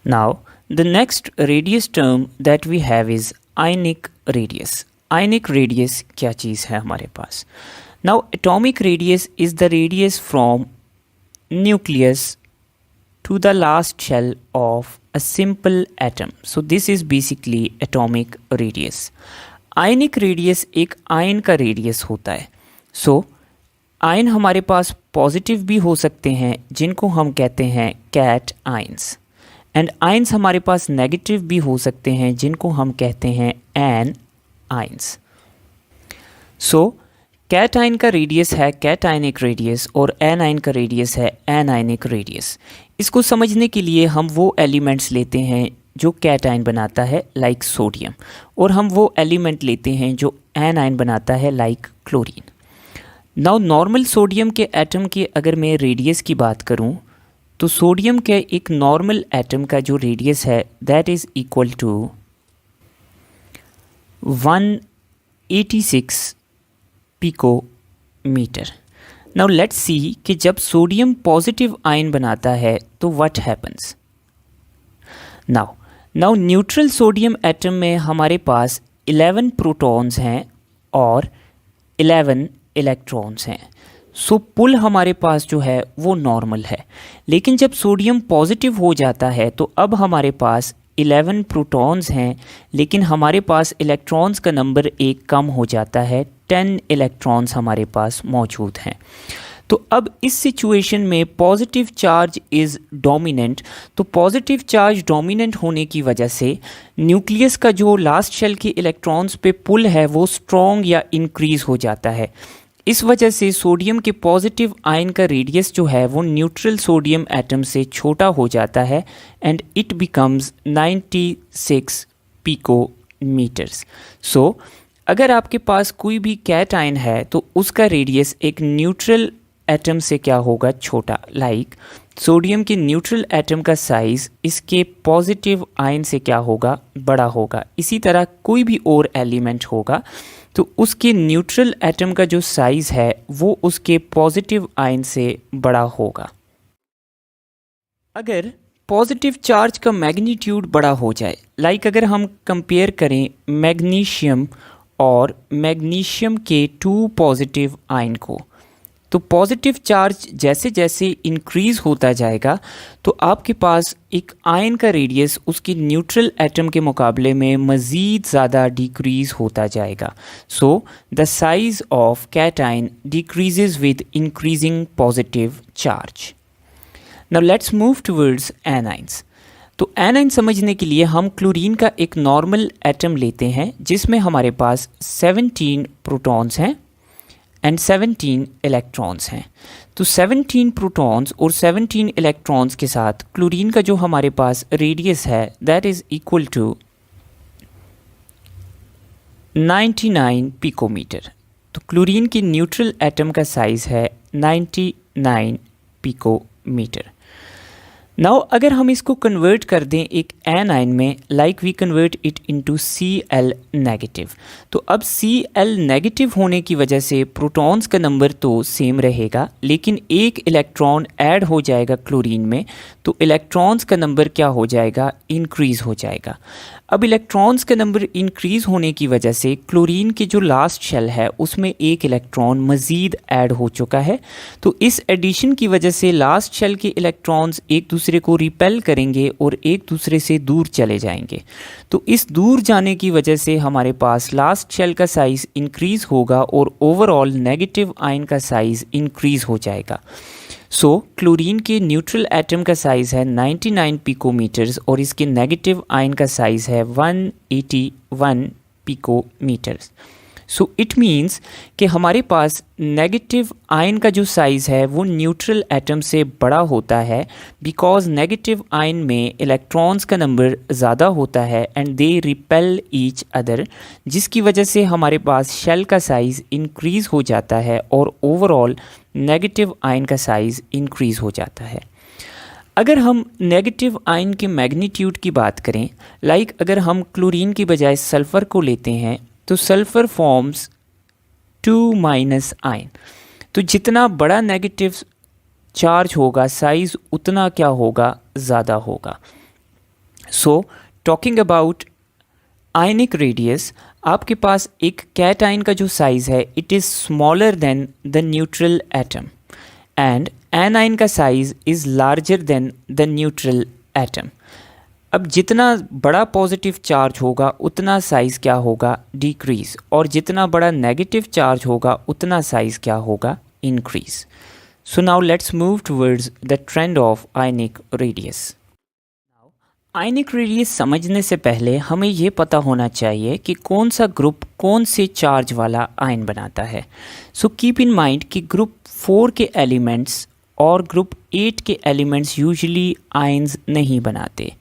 Now, the next radius term that we have is ionic radius. Ionic radius क्या चीज़ है हमारे पास? Now, atomic radius is the radius from nucleus to the last shell of a simple atom. So this is basically atomic radius. Ionic radius एक ion का radius होता है. So ion हमारे पास positive भी हो सकते हैं जिनको हम कहते हैं कैट आयंस, एंड आयंस हमारे पास नेगेटिव भी हो सकते हैं जिनको हम कहते हैं एन आयंस. सो कैट आयन का रेडियस है कैट आयनिक रेडियस और एन आयन का रेडियस है एन आयनिक रेडियस. इसको समझने के लिए हम वो एलिमेंट्स लेते हैं जो कैट आयन बनाता है लाइक सोडियम, और हम वो एलिमेंट लेते हैं जो एन आयन बनाता है like chlorine. Now normal sodium के एटम के अगर मैं रेडियस की बात करूं तो सोडियम के एक नॉर्मल एटम का जो रेडियस है that is equal to 186 picometre. Now let's see कि जब सोडियम पॉजिटिव आयन बनाता है तो what happens. Now neutral sodium atom में हमारे पास 11 प्रोटॉन्स हैं और 11 इलेक्ट्रॉन्स हैं. सो पुल हमारे पास जो है वो नॉर्मल है, लेकिन जब सोडियम पॉजिटिव हो जाता है तो अब हमारे पास 11 प्रोटॉन्स हैं, लेकिन हमारे पास इलेक्ट्रॉन्स का नंबर एक कम हो जाता है, 10 इलेक्ट्रॉन्स हमारे पास मौजूद हैं. तो अब इस सिचुएशन में पॉजिटिव चार्ज इज़ डोमिनेंट. तो पॉजिटिव चार्ज डोमिनेंट होने की वजह से न्यूक्लियस का जो लास्ट शेल के इलेक्ट्रॉन्स पे पुल है वो स्ट्रॉन्ग या इंक्रीज़ हो जाता है. इस वजह से सोडियम के पॉजिटिव आयन का रेडियस जो है वो न्यूट्रल सोडियम एटम से छोटा हो जाता है एंड इट बिकम्स 96 पिकोमीटर्स. सो अगर आपके पास कोई भी कैट आयन है तो उसका रेडियस एक न्यूट्रल एटम से क्या होगा, छोटा. लाइक सोडियम के न्यूट्रल एटम का साइज़ इसके पॉजिटिव आयन से क्या होगा, बड़ा होगा. इसी तरह कोई भी और एलिमेंट होगा तो उसके न्यूट्रल एटम का जो साइज़ है वो उसके पॉजिटिव आयन से बड़ा होगा. अगर पॉजिटिव चार्ज का मैग्नीट्यूड बड़ा हो जाए, लाइक अगर हम कंपेयर करें मैग्नीशियम और मैग्नीशियम के 2 पॉजिटिव आयन को, तो पॉजिटिव चार्ज जैसे जैसे इंक्रीज़ होता जाएगा तो आपके पास एक आयन का रेडियस उसकी न्यूट्रल एटम के मुकाबले में मज़ीद ज़्यादा डिक्रीज़ होता जाएगा. So the size of cation decreases with increasing positive charge. Now let's move towards anions. तो एनाइन समझने के लिए हम क्लोरीन का एक नॉर्मल एटम लेते हैं जिसमें हमारे पास 17 प्रोटॉन्स हैं एंड 17 इलेक्ट्रॉन्स हैं. तो 17 प्रोटॉन्स और 17 इलेक्ट्रॉन्स के साथ क्लोरीन का जो हमारे पास रेडियस है that is equal to 99 picometre. तो क्लोरीन की न्यूट्रल एटम का साइज़ है 99 पिकोमीटर. नाउ अगर हम इसको कन्वर्ट कर दें एक एनाइन में, like we convert it into Cl negative. तो अब Cl नेगेटिव होने की वजह से प्रोटॉन्स का नंबर तो सेम रहेगा, लेकिन एक इलेक्ट्रॉन ऐड हो जाएगा क्लोरीन में, तो इलेक्ट्रॉन्स का नंबर क्या हो जाएगा, इंक्रीज़ हो जाएगा. अब इलेक्ट्रॉन्स का नंबर इंक्रीज़ होने की वजह से क्लोरीन के जो लास्ट शेल है उसमें एक इलेक्ट्रॉन मज़ीद ऐड हो चुका है. तो इस एडिशन की वजह से लास्ट शेल के इलेक्ट्रॉन्स एक दूसरे को रिपेल करेंगे और एक दूसरे से दूर चले जाएंगे. तो इस दूर जाने की वजह से हमारे पास लास्ट शेल का साइज़ इंक्रीज़ होगा और ओवरऑल नेगेटिव आयन का साइज़ इंक्रीज़ हो जाएगा. सो क्लोरीन के न्यूट्रल एटम का साइज़ है 99 पिकोमीटर्स और इसके नेगेटिव आयन का साइज़ है 181 पिकोमीटर्स. सो इट मीन्स कि हमारे पास नेगेटिव आयन का जो साइज़ है वो न्यूट्रल एटम से बड़ा होता है, बिकॉज नेगेटिव आयन में इलेक्ट्रॉन्स का नंबर ज़्यादा होता है and they repel each other, जिसकी वजह से हमारे पास शेल का साइज़ इंक्रीज़ हो जाता है और ओवरऑल नेगेटिव आयन का साइज़ इंक्रीज़ हो जाता है. अगर हम नेगेटिव आयन के मैग्नीट्यूड की बात करें, लाइक अगर हम क्लोरीन की बजाय सल्फ़र को लेते हैं तो सल्फ़र फॉर्म्स 2- आयन. तो जितना बड़ा नेगेटिव चार्ज होगा साइज़ उतना क्या होगा, ज़्यादा होगा. So talking about ionic radius, आपके पास एक कैटाइन का जो साइज़ है it is smaller than the neutral atom and anion का size is larger than the neutral atom. अब जितना बड़ा पॉजिटिव चार्ज होगा उतना साइज़ क्या होगा, डिक्रीज़, और जितना बड़ा नेगेटिव चार्ज होगा उतना साइज़ क्या होगा, increase. So now let's move towards the trend of ionic radius. Ionic radius समझने से पहले हमें ये पता होना चाहिए कि कौन सा ग्रुप कौन से चार्ज वाला आयन बनाता है। सो कीप इन माइंड कि ग्रुप 4 के एलिमेंट्स और ग्रुप 8 के एलिमेंट्स यूजुअली आयन्स नहीं बनाते।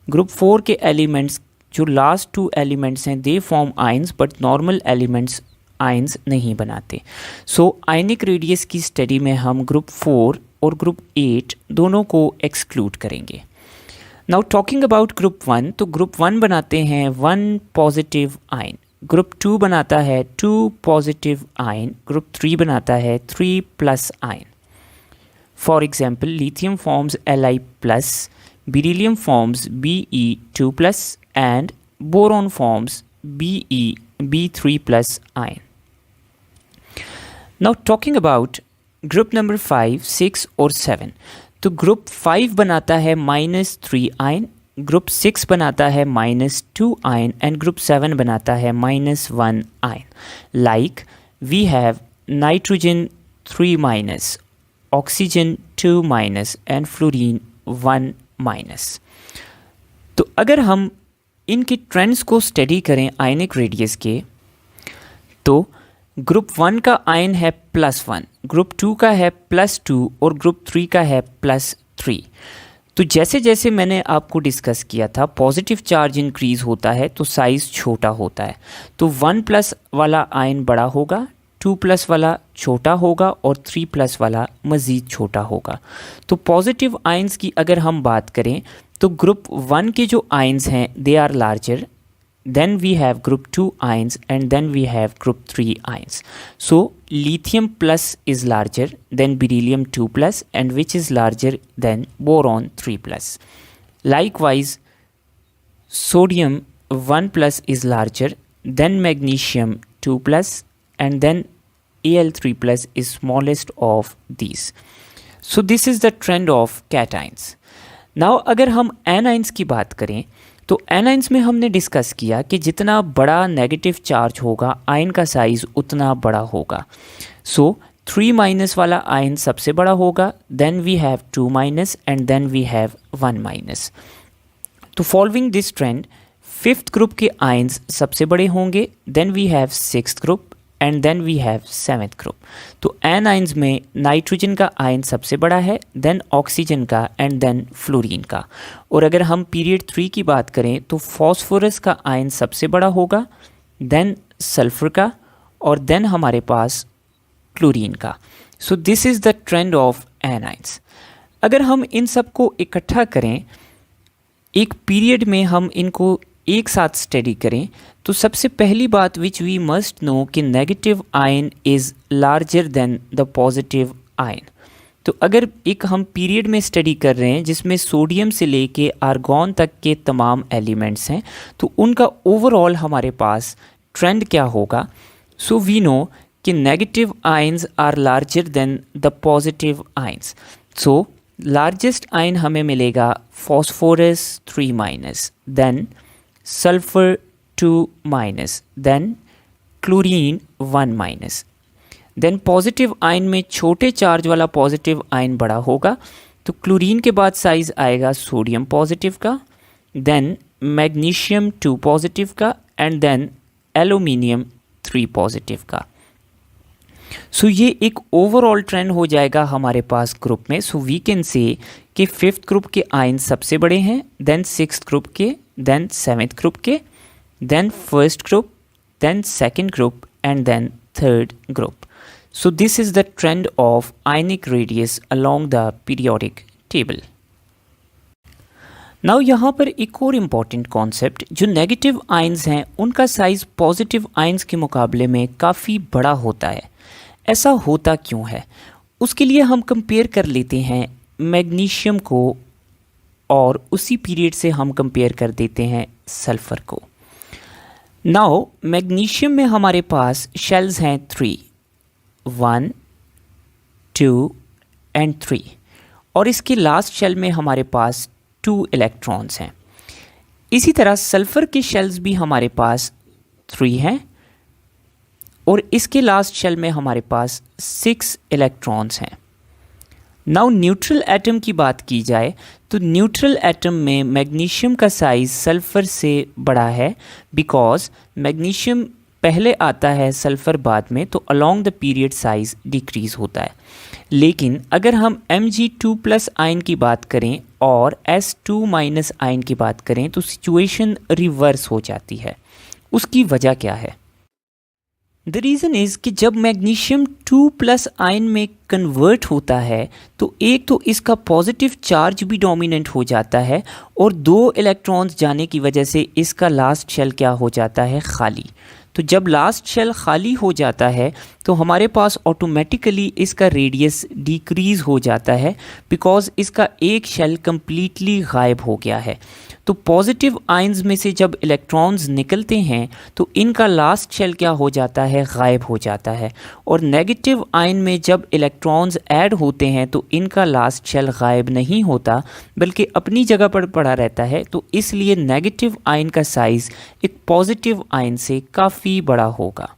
ग्रुप 4 के एलिमेंट्स जो लास्ट 2 एलिमेंट्स हैं they form ions, but normal elements ions नहीं बनाते। सो आयनिक रेडियस की स्टडी में हम ग्रुप 4 और ग्रुप 8 दोनों को एक्सक्लूड करेंगे। नाउ टॉकिंग अबाउट ग्रुप 1, तो ग्रुप 1 बनाते हैं 1 पॉजिटिव आयन, ग्रुप 2 बनाता है 2 पॉजिटिव आयन, ग्रुप 3 बनाता है 3 plus ion. For example lithium forms Li plus, beryllium forms Be2 plus and boron forms Be3 plus ion. Now talking about group number 5, 6 और 7, तो group 5 बनाता है -3 आयन, ग्रुप 6 बनाता है -2 आयन एंड ग्रुप 7 बनाता है -1 ion. Like we have nitrogen 3-, oxygen 2- and fluorine 1-। तो अगर हम इनके ट्रेंड्स को स्टडी करें आयनिक रेडियस के, तो ग्रुप 1 का आयन है +1, ग्रुप 2 का है +2 और ग्रुप 3 का है +3। तो जैसे जैसे मैंने आपको डिस्कस किया था पॉजिटिव चार्ज इंक्रीज़ होता है तो साइज़ छोटा होता है। तो 1+ वाला आयन बड़ा होगा, 2+ वाला छोटा होगा और 3+ वाला मज़ीद छोटा होगा। तो पॉजिटिव आयन्स की अगर हम बात करें तो ग्रुप 1 के जो आयन्स हैं they are larger, then we have group 2 ions and then we have group 3 ions. So lithium plus is larger than beryllium 2 plus and which is larger than boron 3 plus. Likewise sodium 1 plus is larger than magnesium 2 plus and then Al3 plus is smallest of these. So this is the trend of cations. Now अगर हम anions की बात करें तो anions में हमने discuss किया कि जितना बड़ा नेगेटिव चार्ज होगा आयन का साइज़ उतना बड़ा होगा। सो 3- वाला आयन सबसे बड़ा होगा, then we have 2- and then we have 1-। तो following this trend 5th group के आयन्स सबसे बड़े होंगे, then we have 6th group and then we have 7th group. तो एनाइंस में नाइट्रोजन का आयन सबसे बड़ा है, देन ऑक्सीजन का एंड देन फ्लोरीन का। और अगर हम पीरियड 3 की बात करें तो फॉस्फोरस का आयन सबसे बड़ा होगा, देन सल्फर का और देन हमारे पास क्लोरीन का। So this is the trend of anions. अगर हम इन सब को इकट्ठा करें, एक पीरियड में हम इनको एक साथ स्टडी करें, तो सबसे पहली बात विच वी मस्ट नो कि negative ion is larger than the positive ion. तो अगर एक हम पीरियड में स्टडी कर रहे हैं जिसमें सोडियम से लेके आर्गॉन तक के तमाम एलिमेंट्स हैं, तो उनका ओवरऑल हमारे पास ट्रेंड क्या होगा। सो वी नो कि negative ions are larger than the positive ions. So largest ion हमें मिलेगा phosphorus 3-, then sulphur 2-, then chlorine 1-। Then positive ion में छोटे चार्ज वाला पॉजिटिव आयन बड़ा होगा, तो क्लोरीन के बाद साइज़ आएगा सोडियम पॉजिटिव का, देन मैग्नीशियम 2 पॉजिटिव का एंड देन एल्यूमिनियम 3 पॉजिटिव का। सो ये एक ओवरऑल ट्रेंड हो जाएगा हमारे पास ग्रुप में। सो वी कैन से कि 5th ग्रुप के आयन सबसे बड़े हैं, देन 6th ग्रुप के, देन 7th ग्रुप के, then 1st group, then 2nd group and then 3rd group. So this is the trend of ionic radius along the periodic table. Now यहाँ पर एक और इम्पॉर्टेंट कॉन्सेप्ट, जो negative ions हैं उनका size positive ions के मुकाबले में काफ़ी बड़ा होता है। ऐसा होता क्यों है, उसके लिए हम कंपेयर कर लेते हैं मैग्नीशियम को और उसी पीरियड से हम कंपेयर कर देते हैं सल्फ़र को। नाउ मैग्नीशियम में हमारे पास शेल्स हैं 3, 1, 2 एंड 3, और इसके लास्ट शेल में हमारे पास 2 इलेक्ट्रॉन्स हैं। इसी तरह सल्फ़र के शेल्स भी हमारे पास 3 हैं और इसके लास्ट शेल में हमारे पास 6 इलेक्ट्रॉन्स हैं। नाउ न्यूट्रल एटम की बात की जाए तो न्यूट्रल एटम में मैग्नीशियम का साइज़ सल्फ़र से बड़ा है, बिकॉज मैग्नीशियम पहले आता है सल्फ़र बाद में, तो along the period size decrease होता है। लेकिन अगर हम Mg2+ आयन की बात करें और S2- आयन की बात करें तो सिचुएशन रिवर्स हो जाती है। उसकी वजह क्या है? द रीज़न इज़ कि जब मैग्नीशियम 2+ आयन में कन्वर्ट होता है तो एक तो इसका पॉजिटिव चार्ज भी डोमिनेंट हो जाता है और 2 इलेक्ट्रॉन्स जाने की वजह से इसका लास्ट शेल क्या हो जाता है? खाली। तो जब लास्ट शेल खाली हो जाता है तो हमारे पास ऑटोमेटिकली इसका रेडियस डिक्रीज़ हो जाता है, बिकॉज़ इसका एक शेल कम्प्लीटली गायब हो गया है। तो पॉजिटिव आयंस में से जब इलेक्ट्रॉन्स निकलते हैं तो इनका लास्ट शेल क्या हो जाता है? गायब हो जाता है। और नेगेटिव आयन में जब इलेक्ट्रॉन्स ऐड होते हैं तो इनका लास्ट शेल गायब नहीं होता बल्कि अपनी जगह पर पड़ा रहता है। तो इसलिए नेगेटिव आयन का साइज़ एक पॉजिटिव आयन से काफ़ी बड़ा होगा।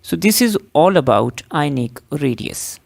So this is all about ionic radius.